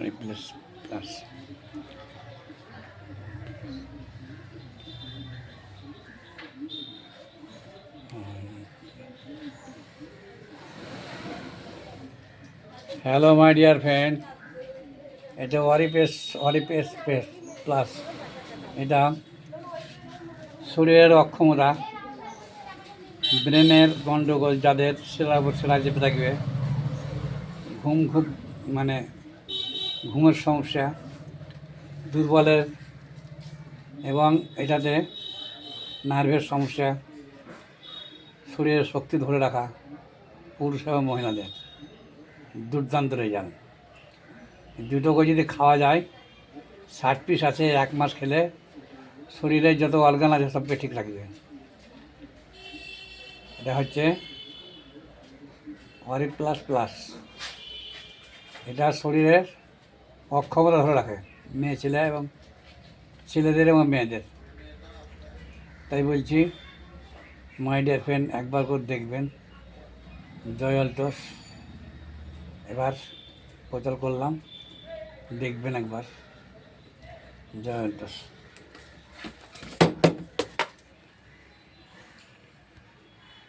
Replace plus. Hello my dear friend, এটা ওয়ারিপেস plus. এটা শরীরের অক্ষমতা, ব্রেনের গণ্ডগোল, যাদের সেলা চেপে থাকবে, খুব মানে ঘুমের সমস্যা, দুর্বলের, এবং এটাতে নার্ভের সমস্যা, শরীরের শক্তি ধরে রাখা, পুরুষ এবং মহিলাদের দুর্দান্ত রেজাল্ট। দুটোকে যদি খাওয়া যায়, 60 পিস আছে, 1 মাস খেলে শরীরের যত অর্গান আছে সবকে ঠিক রাখবে। এটা হচ্ছে ওয়ারিপ্লাস প্লাস। এটা শরীরের অক্ষমতা ধরে রাখে, মেয়ে ছেলে এবং ছেলেদের এবং মেয়েদের। তাই বলছি মাই ডিয়ার ফ্রেন্ড, একবার করে দেখবেন। জয় অলটোস এবার প্রচার করলাম, দেখবেন একবার। জয় অলটোস।